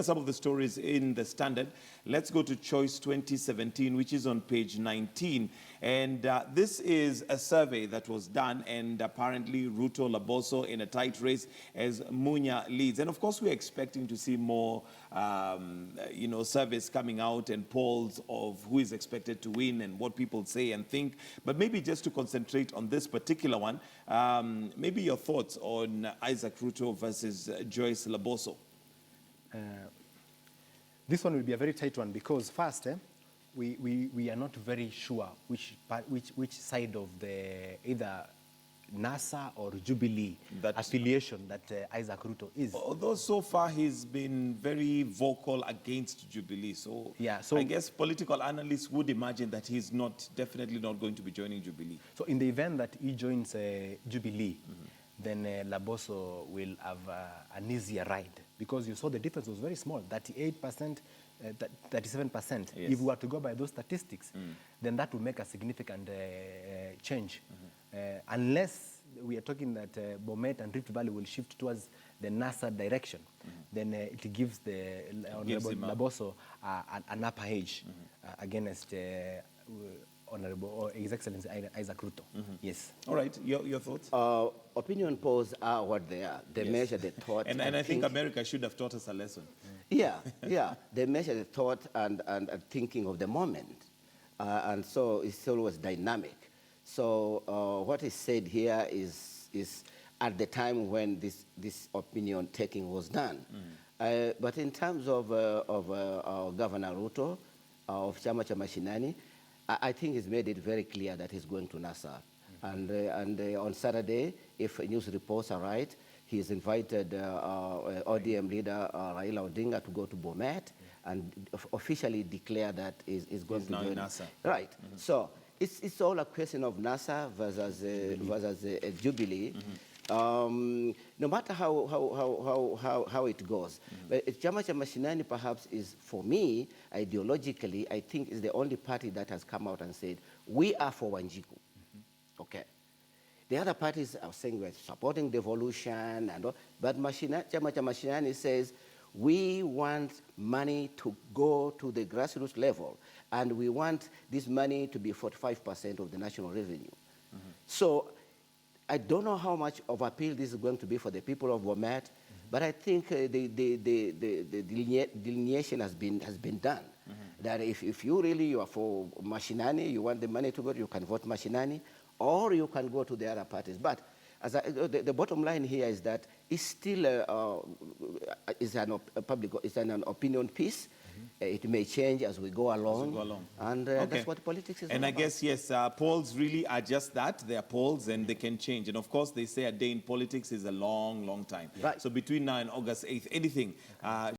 Some of the stories in the Standard. Let's go to Choice 2017, which is on page 19. And this is a survey that was done, and apparently Ruto Laboso in a tight race as Munya leads. And of course, we're expecting to see more, surveys coming out and polls of who is expected to win and what people say and think. But maybe just to concentrate on this particular one, maybe your thoughts on Isaac Ruto versus Joyce Laboso. This one will be a very tight one because first, we are not very sure which side of the either NASA or Jubilee affiliation that Isaac Ruto is. Although so far he's been very vocal against Jubilee, so I guess political analysts would imagine that he's definitely not going to be joining Jubilee. So in the event that he joins Jubilee, then Laboso will have an easier ride, because you saw the difference was very small, 38%, 37%. Yes. If we were to go by those statistics, then that would make a significant change. Unless we are talking that Bomet and Rift Valley will shift towards the NASA direction, then it gives the Laboso an upper edge against Honorable or His Excellency Isaac Ruto. Yes. All right. Your thoughts? Opinion polls are what they are. They measure the thought. And I think America should have taught us a lesson. Yeah. They measure the thought and thinking of the moment. And so it's always dynamic. So what is said here is at the time when this opinion taking was done. But in terms of Governor Ruto, of Chama cha Mashinani, I think he's made it very clear that he's going to NASA. And on Saturday, if news reports are right, he's invited ODM leader Raila Odinga to go to Bomet and officially declare that he's going to join NASA. Right. So it's all a question of NASA versus Jubilee. No matter how it goes. But Chama cha Mashinani perhaps is, for me, ideologically, I think is the only party that has come out and said, we are for Wanjiku. Okay. The other parties are saying we're supporting devolution and all, but Chama cha Mashinani says, we want money to go to the grassroots level, and we want this money to be 45% of the national revenue. So I don't know how much of appeal this is going to be for the people of Bomet, but I think the delineation has been done. That if you are for Mashinani, you want the money to go, you can vote Mashinani, or you can go to the other parties. But the bottom line here is that it's still an opinion piece. It may change as we go along. And that's what politics is all about. I guess, yes, polls really are just that. They are polls and they can change. And of course, they say a day in politics is a long, long time. Right. So between now and August 8th, anything